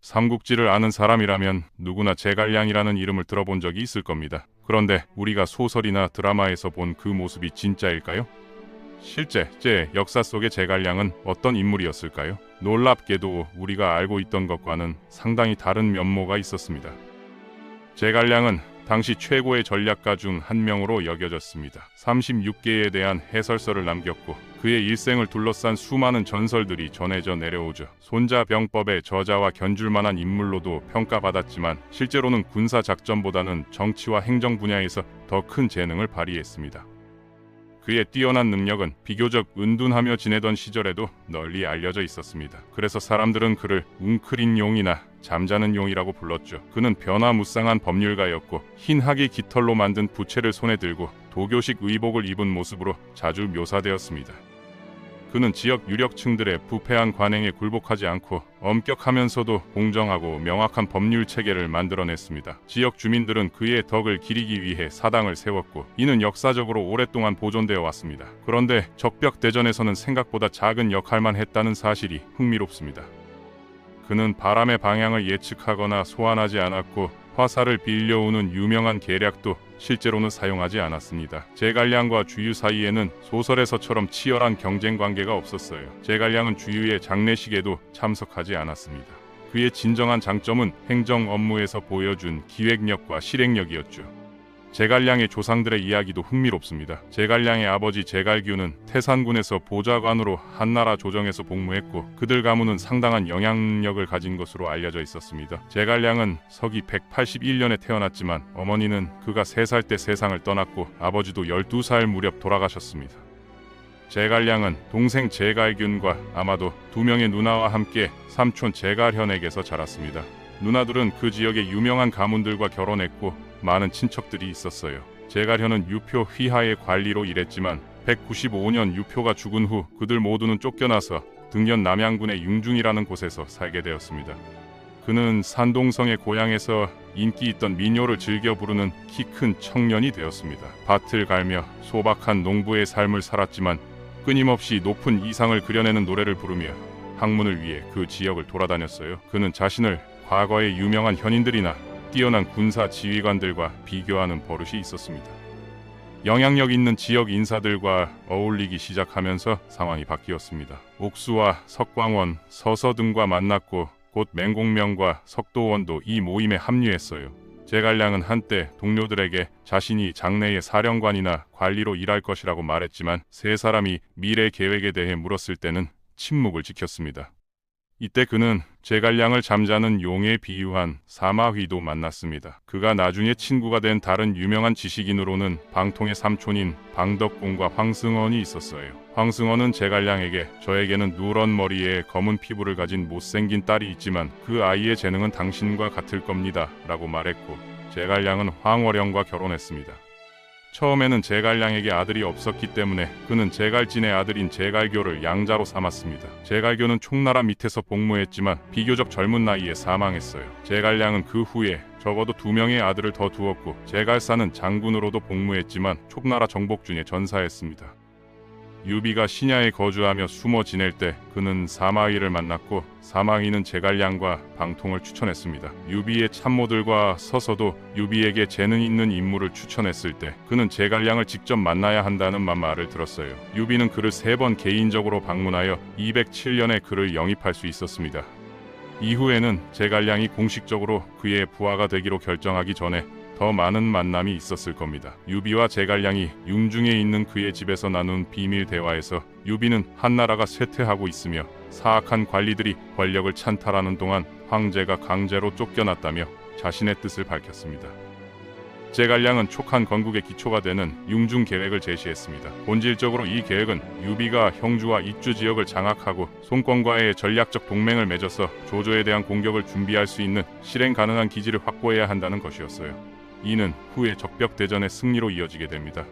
삼국지를 아는 사람이라면 누구나 제갈량이라는 이름을 들어본 적이 있을 겁니다. 그런데 우리가 소설이나 드라마에서 본 그 모습이 진짜일까요? 실제 역사 속의 제갈량은 어떤 인물이었을까요? 놀랍게도 우리가 알고 있던 것과는 상당히 다른 면모가 있었습니다. 제갈량은 당시 최고의 전략가 중 한 명으로 여겨졌습니다. 36개에 대한 해설서를 남겼고 그의 일생을 둘러싼 수많은 전설들이 전해져 내려오죠. 손자병법의 저자와 견줄만한 인물로도 평가받았지만 실제로는 군사 작전보다는 정치와 행정 분야에서 더 큰 재능을 발휘했습니다. 그의 뛰어난 능력은 비교적 은둔하며 지내던 시절에도 널리 알려져 있었습니다. 그래서 사람들은 그를 웅크린 용이나 잠자는 용이라고 불렀죠. 그는 변화무쌍한 법률가였고 흰 하기 깃털로 만든 부채를 손에 들고 도교식 의복을 입은 모습으로 자주 묘사되었습니다. 그는 지역 유력층들의 부패한 관행에 굴복하지 않고 엄격하면서도 공정하고 명확한 법률 체계를 만들어냈습니다. 지역 주민들은 그의 덕을 기리기 위해 사당을 세웠고 이는 역사적으로 오랫동안 보존되어 왔습니다. 그런데 적벽대전에서는 생각보다 작은 역할만 했다는 사실이 흥미롭습니다. 그는 바람의 방향을 예측하거나 소환하지 않았고 화살을 빌려오는 유명한 계략도 실제로는 사용하지 않았습니다. 제갈량과 주유 사이에는 소설에서처럼 치열한 경쟁 관계가 없었어요. 제갈량은 주유의 장례식에도 참석하지 않았습니다. 그의 진정한 장점은 행정 업무에서 보여준 기획력과 실행력이었죠. 제갈량의 조상들의 이야기도 흥미롭습니다. 제갈량의 아버지 제갈규는 태산군에서 보좌관으로 한나라 조정에서 복무했고 그들 가문은 상당한 영향력을 가진 것으로 알려져 있었습니다. 제갈량은 서기 181년에 태어났지만 어머니는 그가 3살 때 세상을 떠났고 아버지도 12살 무렵 돌아가셨습니다. 제갈량은 동생 제갈균과 아마도 2명의 누나와 함께 삼촌 제갈현에게서 자랐습니다. 누나들은 그 지역의 유명한 가문들과 결혼했고 많은 친척들이 있었어요. 제갈현은 유표 휘하의 관리로 일했지만 195년 유표가 죽은 후 그들 모두는 쫓겨나서 등연 남양군의 융중이라는 곳에서 살게 되었습니다. 그는 산동성의 고향에서 인기 있던 민요를 즐겨 부르는 키 큰 청년이 되었습니다. 밭을 갈며 소박한 농부의 삶을 살았지만 끊임없이 높은 이상을 그려내는 노래를 부르며 학문을 위해 그 지역을 돌아다녔어요. 그는 자신을 과거의 유명한 현인들이나 뛰어난 군사 지휘관들과 비교하는 버릇이 있었습니다. 영향력 있는 지역 인사들과 어울리기 시작하면서 상황이 바뀌었습니다. 옥수와 석광원, 서서 등과 만났고 곧 맹공명과 석도원도 이 모임에 합류했어요. 제갈량은 한때 동료들에게 자신이 장내의 사령관이나 관리로 일할 것이라고 말했지만 세 사람이 미래 계획에 대해 물었을 때는 침묵을 지켰습니다. 이때 그는 제갈량을 잠자는 용에 비유한 사마휘도 만났습니다. 그가 나중에 친구가 된 다른 유명한 지식인으로는 방통의 삼촌인 방덕공과 황승원이 있었어요. 황승원은 제갈량에게 저에게는 누런 머리에 검은 피부를 가진 못생긴 딸이 있지만 그 아이의 재능은 당신과 같을 겁니다 라고 말했고 제갈량은 황월영과 결혼했습니다. 처음에는 제갈량에게 아들이 없었기 때문에 그는 제갈진의 아들인 제갈교를 양자로 삼았습니다. 제갈교는 총나라 밑에서 복무했지만 비교적 젊은 나이에 사망했어요. 제갈량은 그 후에 적어도 2명의 아들을 더 두었고 제갈사는 장군으로도 복무했지만 총나라 정복준에 전사했습니다. 유비가 신야에 거주하며 숨어 지낼 때 그는 사마휘를 만났고 사마휘는 제갈량과 방통을 추천했습니다. 유비의 참모들과 서서도 유비에게 재능 있는 인물을 추천했을 때 그는 제갈량을 직접 만나야 한다는 말을 들었어요. 유비는 그를 3번 개인적으로 방문하여 207년에 그를 영입할 수 있었습니다. 이후에는 제갈량이 공식적으로 그의 부하가 되기로 결정하기 전에 더 많은 만남이 있었을 겁니다. 유비와 제갈량이 융중에 있는 그의 집에서 나눈 비밀 대화에서 유비는 한나라가 쇠퇴하고 있으며 사악한 관리들이 권력을 찬탈하는 동안 황제가 강제로 쫓겨났다며 자신의 뜻을 밝혔습니다. 제갈량은 촉한 건국의 기초가 되는 융중 계획을 제시했습니다. 본질적으로 이 계획은 유비가 형주와 입주 지역을 장악하고 송권과의 전략적 동맹을 맺어서 조조에 대한 공격을 준비할 수 있는 실행 가능한 기지를 확보해야 한다는 것이었어요. 이는 후에 적벽대전의 승리로 이어지게 됩니다.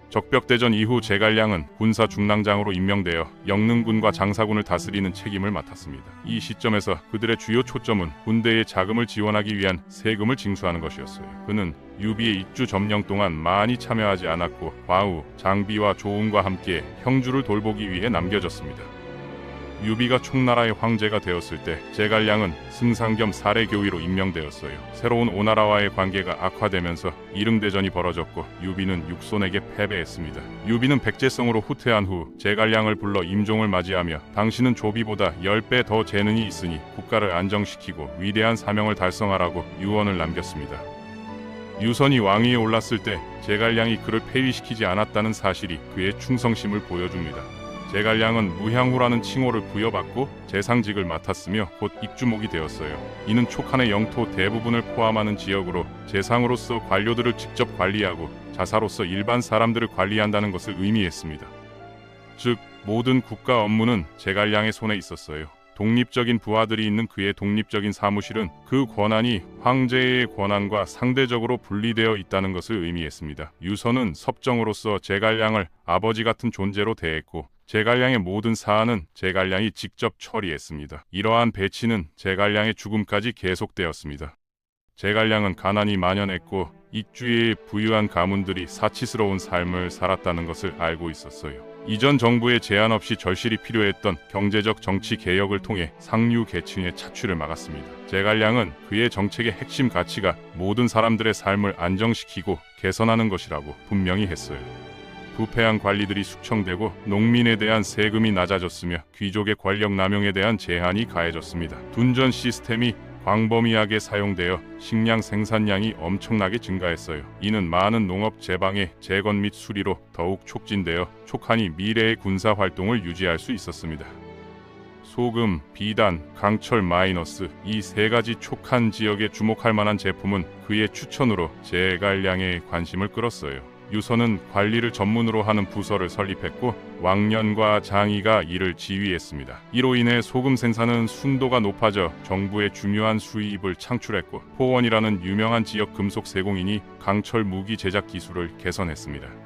적벽대전 이후 제갈량은 군사 중랑장으로 임명되어 영능군과 장사군을 다스리는 책임을 맡았습니다. 이 시점에서 그들의 주요 초점은 군대의 자금을 지원하기 위한 세금을 징수하는 것이었어요. 그는 유비의 입주 점령 동안 많이 참여하지 않았고 과후, 장비와 조응과 함께 형주를 돌보기 위해 남겨졌습니다. 유비가 총나라의 황제가 되었을 때 제갈량은 승상 겸 사례교위로 임명되었어요. 새로운 오나라와의 관계가 악화되면서 이릉대전이 벌어졌고 유비는 육손에게 패배했습니다. 유비는 백제성으로 후퇴한 후 제갈량을 불러 임종을 맞이하며 당신은 조비보다 10배 더 재능이 있으니 국가를 안정시키고 위대한 사명을 달성하라고 유언을 남겼습니다. 유선이 왕위에 올랐을 때 제갈량이 그를 폐위시키지 않았다는 사실이 그의 충성심을 보여줍니다. 제갈량은 무향후라는 칭호를 부여받고 재상직을 맡았으며 곧 입주목이 되었어요. 이는 촉한의 영토 대부분을 포함하는 지역으로 재상으로서 관료들을 직접 관리하고 자사로서 일반 사람들을 관리한다는 것을 의미했습니다. 즉 모든 국가 업무는 제갈량의 손에 있었어요. 독립적인 부하들이 있는 그의 독립적인 사무실은 그 권한이 황제의 권한과 상대적으로 분리되어 있다는 것을 의미했습니다. 유선은 섭정으로서 제갈량을 아버지 같은 존재로 대했고 제갈량의 모든 사안은 제갈량이 직접 처리했습니다. 이러한 배치는 제갈량의 죽음까지 계속되었습니다. 제갈량은 가난이 만연했고 익주에 부유한 가문들이 사치스러운 삶을 살았다는 것을 알고 있었어요. 이전 정부의 제한 없이 절실히 필요했던 경제적 정치 개혁을 통해 상류 계층의 착취를 막았습니다. 제갈량은 그의 정책의 핵심 가치가 모든 사람들의 삶을 안정시키고 개선하는 것이라고 분명히 했어요. 부패한 관리들이 숙청되고 농민에 대한 세금이 낮아졌으며 귀족의 권력 남용에 대한 제한이 가해졌습니다. 둔전 시스템이 광범위하게 사용되어 식량 생산량이 엄청나게 증가했어요. 이는 많은 농업 제방의 재건 및 수리로 더욱 촉진되어 촉한이 미래의 군사 활동을 유지할 수 있었습니다. 소금, 비단, 강철 마이너스 이 세 가지 촉한 지역에 주목할 만한 제품은 그의 추천으로 제갈량의 관심을 끌었어요. 유선은 관리를 전문으로 하는 부서를 설립했고 왕년과 장의가 이를 지휘했습니다. 이로 인해 소금 생산은 순도가 높아져 정부의 중요한 수입을 창출했고 포원이라는 유명한 지역 금속 세공인이 강철 무기 제작 기술을 개선했습니다.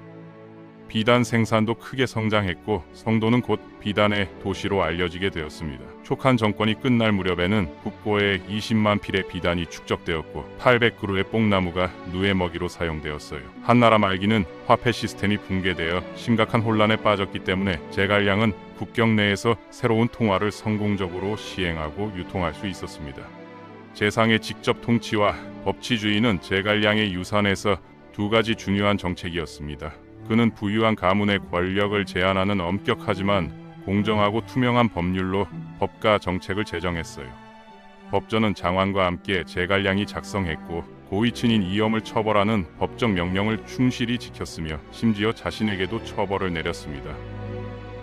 비단 생산도 크게 성장했고 성도는 곧 비단의 도시로 알려지게 되었습니다. 촉한 정권이 끝날 무렵에는 국고에 20만 필의 비단이 축적되었고 800그루의 뽕나무가 누에 먹이로 사용되었어요. 한나라 말기는 화폐 시스템이 붕괴되어 심각한 혼란에 빠졌기 때문에 제갈량은 국경 내에서 새로운 통화를 성공적으로 시행하고 유통할 수 있었습니다. 재상의 직접 통치와 법치주의는 제갈량의 유산에서 두 가지 중요한 정책이었습니다. 그는 부유한 가문의 권력을 제한하는 엄격하지만 공정하고 투명한 법률로 법과 정책을 제정했어요. 법전은 장관과 함께 제갈량이 작성했고 고위층인 이엄을 처벌하는 법적 명령을 충실히 지켰으며 심지어 자신에게도 처벌을 내렸습니다.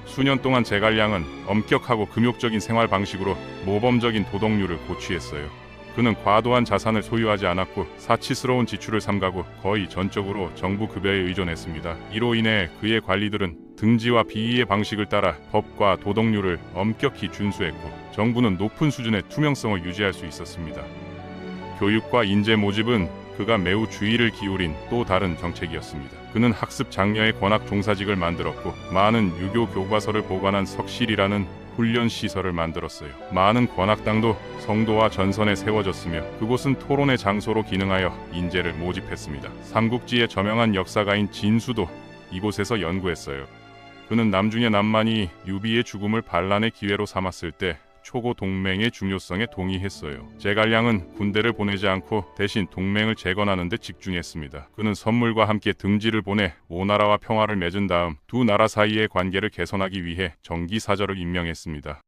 수년 동안 제갈량은 엄격하고 금욕적인 생활 방식으로 모범적인 도덕률을 고취했어요. 그는 과도한 자산을 소유하지 않았고 사치스러운 지출을 삼가고 거의 전적으로 정부 급여에 의존했습니다. 이로 인해 그의 관리들은 등지와 비위의 방식을 따라 법과 도덕률을 엄격히 준수했고 정부는 높은 수준의 투명성을 유지할 수 있었습니다. 교육과 인재 모집은 그가 매우 주의를 기울인 또 다른 정책이었습니다. 그는 학습 장려의 권학 종사직을 만들었고 많은 유교 교과서를 보관한 석실이라는 훈련 시설을 만들었어요. 많은 권학당도 성도와 전선에 세워졌으며 그곳은 토론의 장소로 기능하여 인재를 모집했습니다. 삼국지의 저명한 역사가인 진수도 이곳에서 연구했어요. 그는 남중의 남만이 유비의 죽음을 반란의 기회로 삼았을 때 초고 동맹의 중요성에 동의했어요. 제갈량은 군대를 보내지 않고 대신 동맹을 재건하는 데 집중했습니다. 그는 선물과 함께 등지를 보내 오나라와 평화를 맺은 다음 두 나라 사이의 관계를 개선하기 위해 정기사절을 임명했습니다.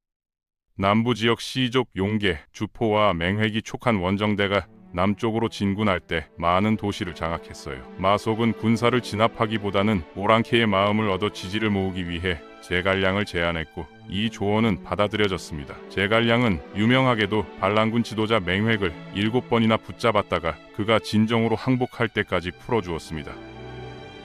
남부 지역 시족 용계, 주포와 맹획이 촉한 원정대가 남쪽으로 진군할 때 많은 도시를 장악했어요. 마속은 군사를 진압하기보다는 오랑캐의 마음을 얻어 지지를 모으기 위해 제갈량을 제안했고 이 조언은 받아들여졌습니다. 제갈량은 유명하게도 반란군 지도자 맹획을 7번이나 붙잡았다가 그가 진정으로 항복할 때까지 풀어주었습니다.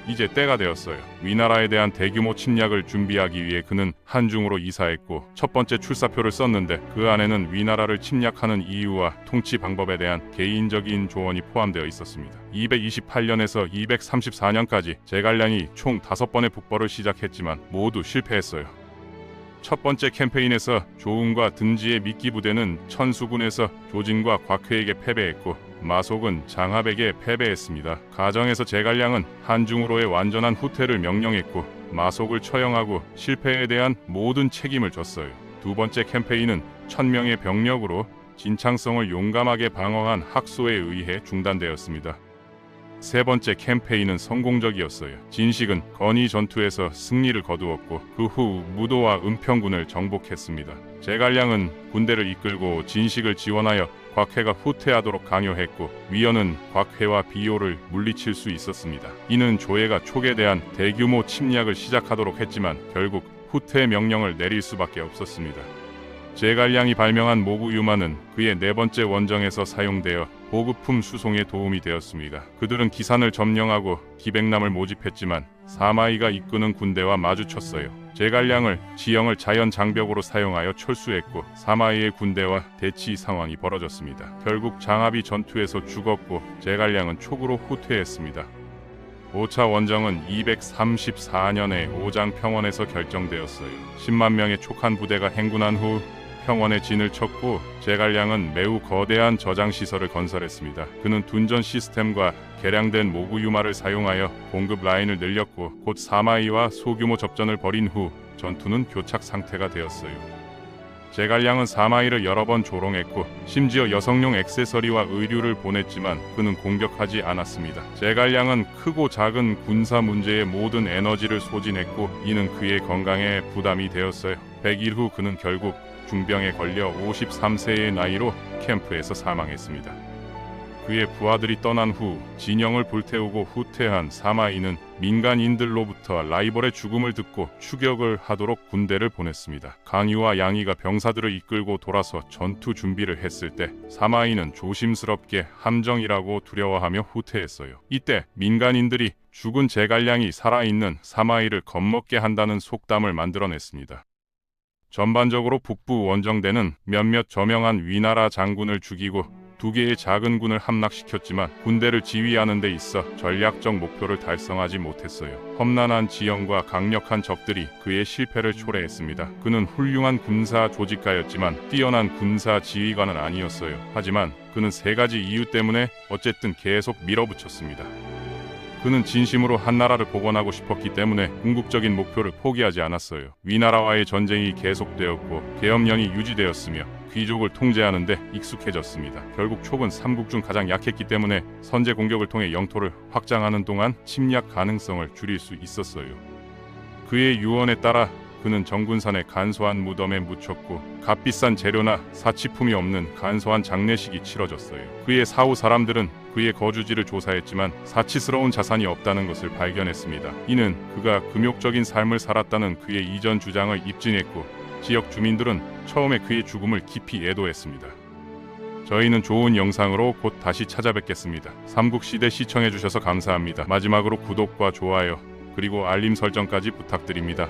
이제 때가 되었어요. 위나라에 대한 대규모 침략을 준비하기 위해 그는 한중으로 이사했고 첫 번째 출사표를 썼는데 그 안에는 위나라를 침략하는 이유와 통치 방법에 대한 개인적인 조언이 포함되어 있었습니다. 228년에서 234년까지 제갈량이 총 5번의 북벌을 시작했지만 모두 실패했어요. 첫 번째 캠페인에서 조은과 등지의 미끼 부대는 천수군에서 조진과 곽회에게 패배했고 마속은 장합에게 패배했습니다. 가정에서 제갈량은 한중으로의 완전한 후퇴를 명령했고 마속을 처형하고 실패에 대한 모든 책임을 졌어요. 두 번째 캠페인은 1000명의 병력으로 진창성을 용감하게 방어한 학소에 의해 중단되었습니다. 세 번째 캠페인은 성공적이었어요. 진식은 건의 전투에서 승리를 거두었고 그 후 무도와 은평군을 정복했습니다. 제갈량은 군대를 이끌고 진식을 지원하여 곽회가 후퇴하도록 강요했고 위연은 곽회와 비요를 물리칠 수 있었습니다. 이는 조예가 촉에 대한 대규모 침략을 시작하도록 했지만 결국 후퇴 명령을 내릴 수밖에 없었습니다. 제갈량이 발명한 모구유마는 그의 네 번째 원정에서 사용되어 보급품 수송에 도움이 되었습니다. 그들은 기산을 점령하고 기백남을 모집했지만 사마이가 이끄는 군대와 마주쳤어요. 제갈량을 지형을 자연 장벽으로 사용하여 철수했고 사마이의 군대와 대치 상황이 벌어졌습니다. 결국 장합이 전투에서 죽었고 제갈량은 촉으로 후퇴했습니다. 5차 원정은 234년에 오장평원에서 결정되었어요. 10만 명의 촉한 부대가 행군한 후 평원에 진을 쳤고 제갈량은 매우 거대한 저장시설을 건설했습니다. 그는 둔전 시스템과 개량된 모구유마를 사용하여 공급 라인을 늘렸고 곧 사마이와 소규모 접전을 벌인 후 전투는 교착 상태가 되었어요. 제갈량은 사마이를 여러 번 조롱했고 심지어 여성용 액세서리와 의류를 보냈지만 그는 공격하지 않았습니다. 제갈량은 크고 작은 군사 문제에 모든 에너지를 소진했고 이는 그의 건강에 부담이 되었어요. 100일 후 그는 결국 중병에 걸려 53세의 나이로 캠프에서 사망했습니다. 그의 부하들이 떠난 후 진영을 불태우고 후퇴한 사마이는 민간인들로부터 라이벌의 죽음을 듣고 추격을 하도록 군대를 보냈습니다. 강유와 양이가 병사들을 이끌고 돌아서 전투 준비를 했을 때 사마이는 조심스럽게 함정이라고 두려워하며 후퇴했어요. 이때 민간인들이 죽은 제갈량이 살아있는 사마이를 겁먹게 한다는 속담을 만들어냈습니다. 전반적으로 북부 원정대는 몇몇 저명한 위나라 장군을 죽이고 2개의 작은 군을 함락시켰지만 군대를 지휘하는 데 있어 전략적 목표를 달성하지 못했어요. 험난한 지형과 강력한 적들이 그의 실패를 초래했습니다. 그는 훌륭한 군사 조직가였지만 뛰어난 군사 지휘관은 아니었어요. 하지만 그는 3가지 이유 때문에 어쨌든 계속 밀어붙였습니다. 그는 진심으로 한나라를 복원하고 싶었기 때문에 궁극적인 목표를 포기하지 않았어요. 위나라와의 전쟁이 계속되었고 계엄령이 유지되었으며 귀족을 통제하는 데 익숙해졌습니다. 결국 촉은 삼국 중 가장 약했기 때문에 선제 공격을 통해 영토를 확장하는 동안 침략 가능성을 줄일 수 있었어요. 그의 유언에 따라 그는 정군산의 간소한 무덤에 묻혔고 값비싼 재료나 사치품이 없는 간소한 장례식이 치러졌어요. 그의 사후 사람들은 그의 거주지를 조사했지만 사치스러운 자산이 없다는 것을 발견했습니다. 이는 그가 금욕적인 삶을 살았다는 그의 이전 주장을 입증했고 지역 주민들은 처음에 그의 죽음을 깊이 애도했습니다. 저희는 좋은 영상으로 곧 다시 찾아뵙겠습니다. 삼국시대 시청해주셔서 감사합니다. 마지막으로 구독과 좋아요 그리고 알림 설정까지 부탁드립니다.